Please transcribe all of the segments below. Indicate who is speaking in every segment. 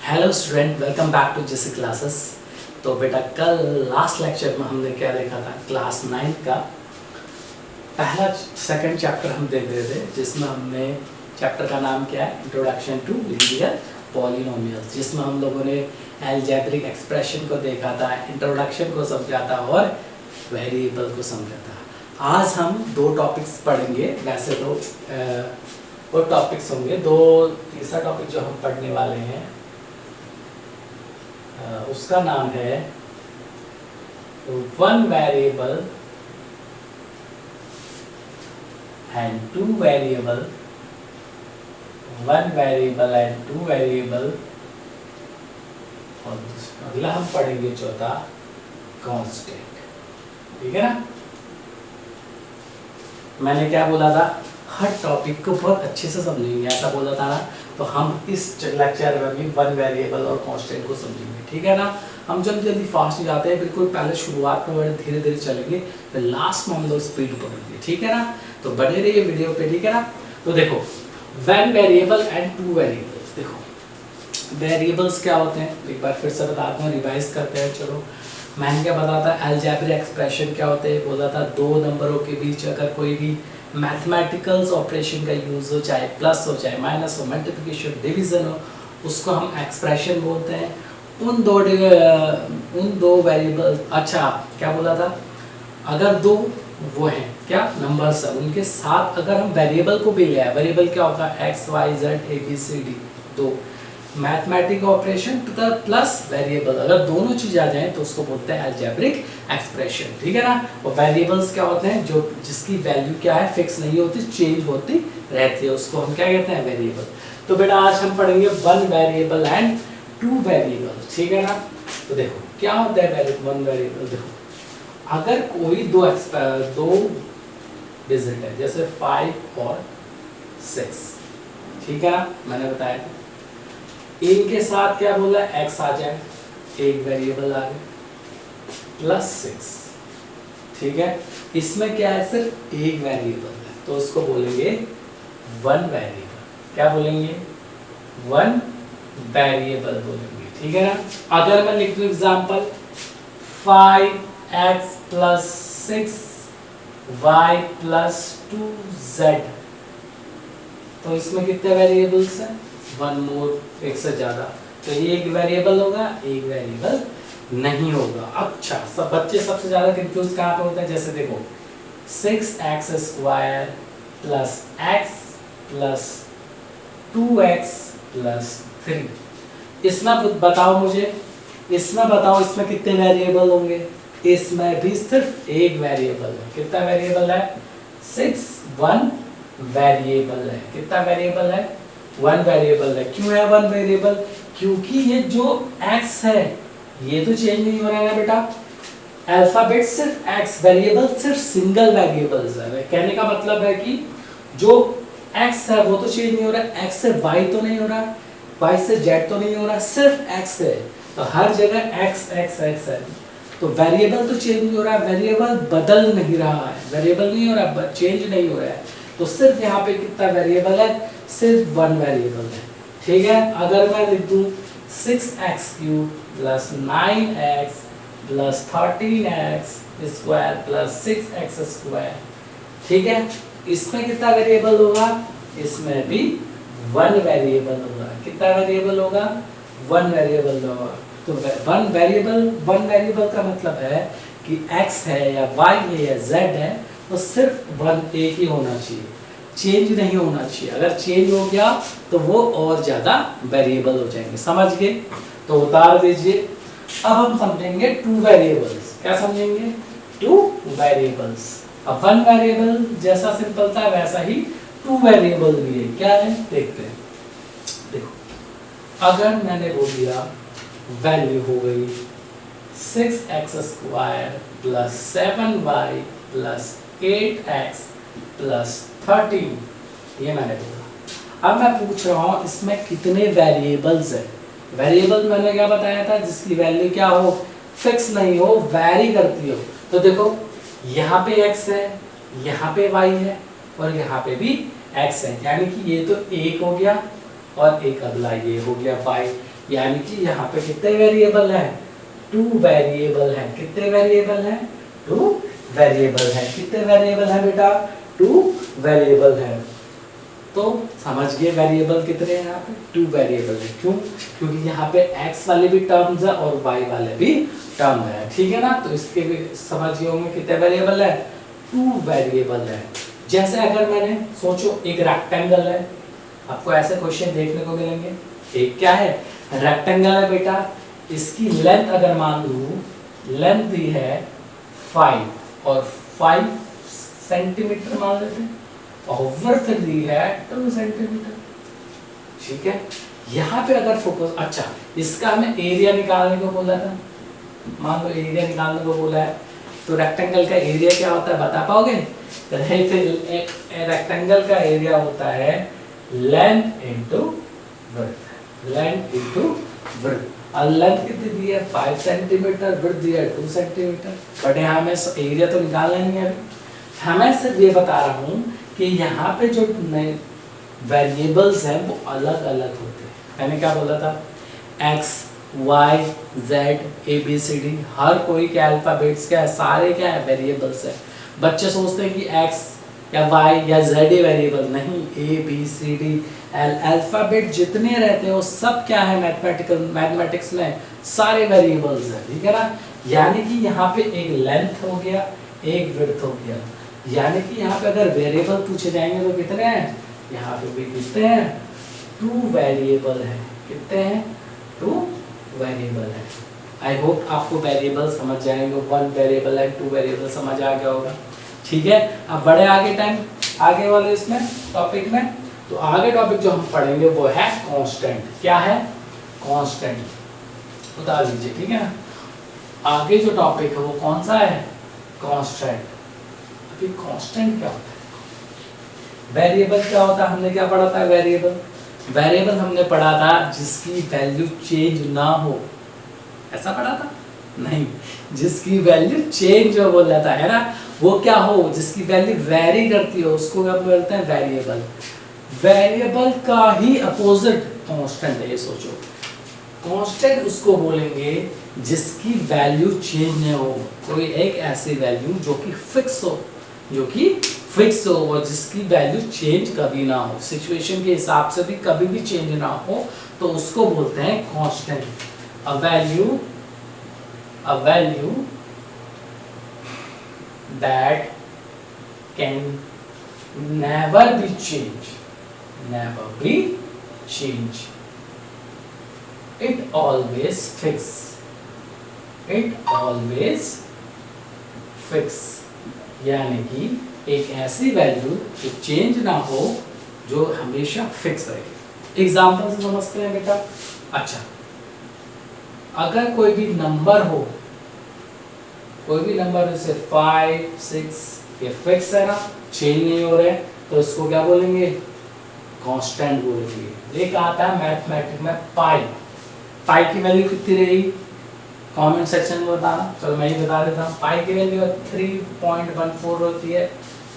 Speaker 1: Hello student, welcome back to JC classes. तो बेटा कल लास्ट लेक्चर में हमने क्या देखा था, क्लास 9 का पहला सेकंड चैप्टर हम देख रहे थे, जिसमें हमने चैप्टर का नाम क्या है, इंट्रोडक्शन टू लीनियर पॉलिनोमियल्स, जिसमें हम लोगों ने अलजेब्रिक एक्सप्रेशन को देखा था, इंट्रोडक्शन को समझा था और वेरिएबल को समझा था। आज हम दो टॉपिक्स पढ़ेंगे। वैसे तो वो टॉपिक्स होंगे दो। तीसरा टॉपिक जो हम पढ़ने वाले हैं उसका नाम है one variable and two variable, one variable and two variable, और अगला हम पढ़ेंगे चौथा कांस्टेंट। ठीक है ना। मैंने क्या बोला था, हर टॉपिक को बहुत अच्छे से समझेंगे, ऐसा बोला था ना। तो हम इस लेक्चर में भी वन वेरिएबल और कांस्टेंट को समझेंगे। ठीक है ना। हम जल्दी फास्ट जाते हैं, बिल्कुल पहले शुरुआत में बड़े धीरे धीरे चलेंगे, फिर लास्ट में हम लोग स्पीड पकड़ेंगे। ठीक है ना। तो बने रहिए वीडियो पे। ठीक है ना। तो देखो, one variable and two variables. देखो वेरिएबल्स क्या होते हैं, एक बार फिर से बता दूं, रिवाइज करते हैं। चलो, मैंने क्या बताया था, अलजेब्रिक एक्सप्रेशन क्या होते हैं, बोला था दो नंबरों के बीच अगर कोई भी मैथमेटिकल ऑपरेशन का यूज हो, चाहे प्लस हो चाहे माइनस हो, मल्टीप्लिकेशन डिवीजन हो, उसको हम एक्सप्रेशन बोलते हैं। उन दो वेरिएबल, अच्छा क्या बोला था, अगर दो वो हैं क्या नंबर्स, उनके साथ अगर हम वेरिएबल को भी ले आए, वेरिएबल क्या होगा, X Y Z A B C D, दो मैथमेटिक ऑपरेशन प्लस वेरिएबल, अगर दोनों चीज आ जाए तो उसको बोलते हैं अलजेब्रिक एक्सप्रेशन। ठीक है ना। और वेरिएबल्स क्या होते हैं, जो जिसकी वैल्यू क्या है, फिक्स नहीं होती, चेंज होती रहती है, उसको हम क्या कहते हैं, वेरिएबल। तो बेटा आज हम पढ़ेंगे one variable and two variable. ठीक है ना। तो देखो क्या होता है वन वेरिएबल। देखो अगर कोई दो डिजिट है, जैसे 5 और 6, ठीक है ना, मैंने बताया था, इनके साथ क्या बोला, x आ जाए, एक वेरिएबल आ गया प्लस 6। ठीक है। इसमें क्या है, सिर्फ एक वेरिएबल है, तो उसको बोलेंगे वन वेरिएबल। क्या बोलेंगे, वन वेरिएबल बोलेंगे। ठीक है ना। अगर मैं लिख दूं example 5x plus 6y plus 2z, तो इसमें कितने वेरिएबल्स हैं, वन मोर, एक से ज्यादा, तो ये एक वेरिएबल होगा, एक वेरिएबल नहीं होगा। अच्छा, सब बच्चे सबसे ज्यादा कंफ्यूज कहाँ पे होते हैं, जैसे देखो 6x square plus x plus 2x plus 3, इसमें बताओ मुझे, इसमें बताओ इसमें कितने वेरिएबल होंगे, इसमें भी सिर्फ एक वेरिएबल है। कितना वेरिएबल है, 6, वन वेरिएबल है। कितना वेरिएबल है, वन वेरिएबल है। क्यों है वन वेरिएबल, क्योंकि ये जो x है ये तो चेंज नहीं हो रहा है बेटा, अल्फाबेट सिर्फ x, वेरिएबल सिर्फ सिंगल वेरिएबल्स है। कहने का मतलब है कि जो x है वो तो चेंज नहीं हो रहा है, x से y तो नहीं हो रहा, y से z तो नहीं हो रहा, सिर्फ x है, तो हर जगह x x x है। तो वेरिएबल तो चेंज नहीं हो रहा है, वेरिएबल बदल नहीं रहा है, वेरिएबल नहीं हो रहा, चेंज नहीं हो रहा है, तो सिर्फ यहाँ पे कितना वेरिएबल है, सिर्फ वन वेरिएबल है। ठीक है। अगर मैं लिख दूं 6x³ plus 9x plus 13x square plus 6x square, ठीक है, इसमें कितना वेरिएबल होगा, इसमें भी वन वेरिएबल होगा। कितना वेरिएबल होगा, वन वेरिएबल होगा। तो वन वेरिएबल का मतलब है कि x है या y है या z है, तो सिर्फ वन, एक ही होना चाहिए, चेंज नहीं होना चाहिए। अगर चेंज हो गया तो वो और ज्यादा वेरिएबल हो जाएंगे। समझ गए, तो उतार दीजिए। अब हम समझेंगे टू वेरिएबल्स। क्या समझेंगे, टू वेरिएबल्स। अब वन वेरिएबल जैसा सिंपल था वैसा ही टू वेरिएबल भी है। क्या है देखते हैं। देखो अगर मैंने बोल दिया वैल्यू हो गई 6x square plus 7y plus 8x plus 13, ये मैंने बोला। अब मैं पूछ रहा हूँ इसमें कितने वेरिएबल्स है। वेरिएबल मैंने क्या बताया था, जिसकी वैल्यू क्या हो, फिक्स नहीं हो, वैरी करती हो। तो देखो यहाँ पे x है, यहाँ पे y है और यहाँ पे भी x है, यानी कि ये तो एक हो गया और एक अगला ये हो गया y। यानी कि यहाँ पे कितने वेरिएबल हैं, 2 वेरिएबल हैं। कितने वेरिएबल हैं, 2 वेरिएबल हैं। कितने वेरिएबल हैं बेटा, 2 वेरिएबल हैं। तो समझ गए वेरिएबल कितने हैं, यहाँ पे 2 वेरिएबल है। क्यों, क्योंकि यहाँ पे x वाले भी टर्म्स है और y वाले भी टर्म है, ठीक है ना। तो इसके भी समझ गए होंगे कितने वेरिएबल है, 2 वेरिएबल है। जैसे अगर मैंने सोचो एक रेक्टेंगल है, आपको ऐसे क्वेश्चन देखने को मिलेंगे। एक क्या है, रेक्टेंगल है बेटा, इसकी लेंथ अगर मान लूं, लेंथ दी है 5 और 5 सेंटीमीटर मान लेते हैं, और वर्थ दी है 2 सेंटीमीटर, ठीक है। यहाँ पे अगर फोकस, अच्छा इसका हमें एरिया निकालने को बोला था, मान लो एरिया निकालने को बोला है, तो रेक्टेंगल का एरिया क्या होता है बता पाओगे। तो रेक्टेंगल का एरिया होता है length into width, length into width. और लेंथ कितनी दी है 5 सेंटीमीटर, विड्थ दी है 2 सेंटीमीटर। बट यहाँ हमें एरिया तो निकालना नहीं है, हमें सिर्फ ये बता रहा हूँ कि यहाँ पे जो नए वेरिएबल्स हैं वो अलग अलग होते हैं। मैंने क्या बोला था, x, y, z, a, b, c, d, हर कोई के अल्फाबेट्स क्या है, सारे क्या है वेरिएबल्स है। बच्चे सोचते हैं कि x या y या z वेरिएबल, नहीं, a, b, c, d, alphabet जितने रहते हैं वो सब क्या है मैथमेटिक्स में सारे वेरिएबल्स है, ठीक है ना। यानी कि यहाँ पे एक लेंथ हो गया, एक विड्थ हो गया, यानी कि यहाँ पे अगर वेरिएबल पूछे जाएंगे तो कितने हैं, यहाँ पे भी कितने हैं, 2 वेरिएबल है। कितने हैं, 2 वेरिएबल है। आई होप आपको वेरिएबल समझ जाएंगे, 1 वेरिएबल है, 2 वेरिएबल समझ आ गया होगा, ठीक है। अब बड़े आगे टाइम आगे वाले इसमें टॉपिक में, तो आगे टॉपिक जो हम पढ़ेंगे वो है कांस्टेंट। क्या है, कांस्टेंट, बता दीजिए, ठीक है ना। आगे जो टॉपिक है वो कौन सा है, कांस्टेंट। अभी कांस्टेंट क्या होता है, वेरिएबल क्या होता है, हमने क्या पढ़ा था, वेरिएबल, वेरिएबल हमने पढ़ा था जिसकी वैल्यू चेंज ना हो, ऐसा पढ़ा था, नहीं, जिसकी वैल्यू चेंज हो बोल जाता है ना, वो क्या हो, जिसकी वैल्यू वेरी करती हो उसको क्या बोलते हैं, वेरिएबल। वेरिएबल का ही अपोजिट कांस्टेंट है, ये सोचो। कांस्टेंट उसको बोलेंगे जिसकी वैल्यू चेंज नहीं हो, कोई एक ऐसी वैल्यू जो कि फिक्स हो, जो कि फिक्स हो और जिसकी वैल्यू चेंज कभी ना हो, सिचुएशन के हिसाब से भी कभी भी चेंज ना हो, तो उसको बोलते हैं constant. A value that can never be changed, never be changed, it always fix, it always fix, यानी कि एक ऐसी वैल्यू जो चेंज ना हो, जो हमेशा फिक्स रहे। एग्जाम्पल से समझते हैं बेटा। अच्छा, अगर कोई भी नंबर हो, कोई भी नंबर जैसे 5, 6, ये फिक्स है ना, चेंज नहीं हो रहे, तो इसको क्या बोलेंगे, कांस्टेंट बोलेंगे। एक आता है मैथमेटिक्स में पाई, पाई की वैल्यू कितनी रहेगी, कमेंट सेक्शन में बताना। चलो मैं ही बता देता हूँ, पाई की वैल्यू 3.14 होती है।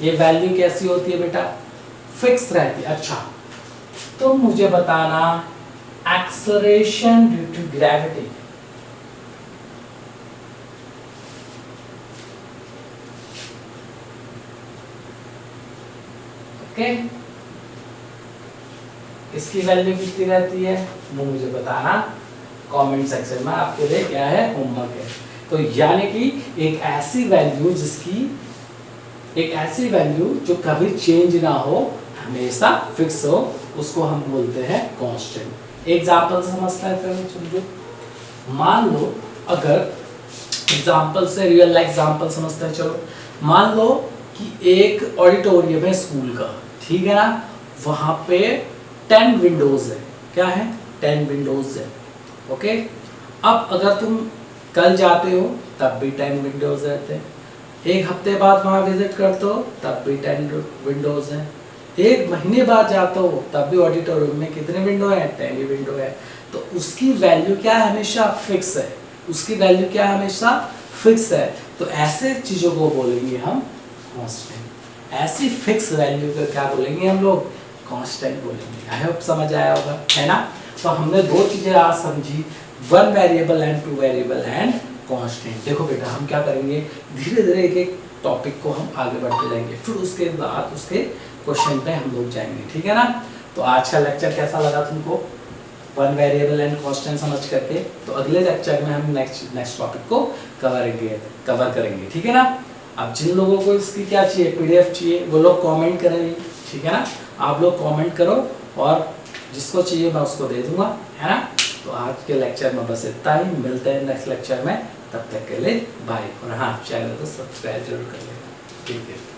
Speaker 1: ये वैल्यू कैसी होती है बेटा, फिक्स रहती है। अच्छा, तो मुझे बताना acceleration due to gravity, okay, इसकी वैल्यू कितनी रहती है वो मुझे बताना कमेंट सेक्शन में, आपके लिए क्या है, होमवर्क है। तो यानी कि एक ऐसी वैल्यू जो कभी चेंज ना हो, हमेशा फिक्स हो, उसको हम बोलते हैं कांस्टेंट। एग्जांपल से समझते हैं फिर समझो। मान लो, अगर एग्जांपल से रियल लाइफ एग्जांपल समझते हैं, चलो मान लो कि एक ऑडिटोरियम है स्कूल का, ठीक है ना, वहां पे 10 विंडोज है। क्या है, 10 विंडोज है, ओके। अब अगर तुम कल जाते हो तब भी 10 विंडोज रहते हैं, एक हफ्ते बाद वहां विजिट करते हो तब भी 10 विंडोज हैं, एक महीने बाद जाते हो तब भी ऑडिटोरियम में कितने विंडो है, 10 ही विंडो है। तो उसकी वैल्यू क्या है, हमेशा फिक्स है, उसकी वैल्यू क्या है, हमेशा फिक्स है। तो ऐसे चीजों को बोलेंगे हम कांस्टेंट। ऐसी फिक्स वैल्यू को क्या बोलेंगे हम लोग, कांस्टेंट बोलेंगे। आई होप समझ आया होगा, है ना। तो हमने दो चीजें आज समझी, one variable and two variable and constant. देखो बेटा हम क्या करेंगे, धीरे धीरे एक एक टॉपिक को हम आगे बढ़ते जाएंगे, फिर उसके बाद उसके क्वेश्चन पे हम लोग जाएंगे, ठीक है ना। तो आज का लेक्चर कैसा लगा तुमको, वन वेरिएबल एंड कांस्टेंट समझ करके। तो अगले लेक्चर में हम नेक्स्ट टॉपिक को कवर करेंगे, ठीक है ना। अब जिन लोगों को इसकी क्या चाहिए, पीडीएफ चाहिए, वो लोग कमेंट करेंगे, ठीक है ना। आप लोग कमेंट करो और जिसको चाहिए मैं उसको दे दूंगा, है ना। तो आज के लेक्चर में बस इतना ही, मिलते हैं नेक्स्ट लेक्चर में, तब तक के लिए बाय। और हाँ, चैनल को सब्सक्राइब जरूर कर लेना, ठीक है।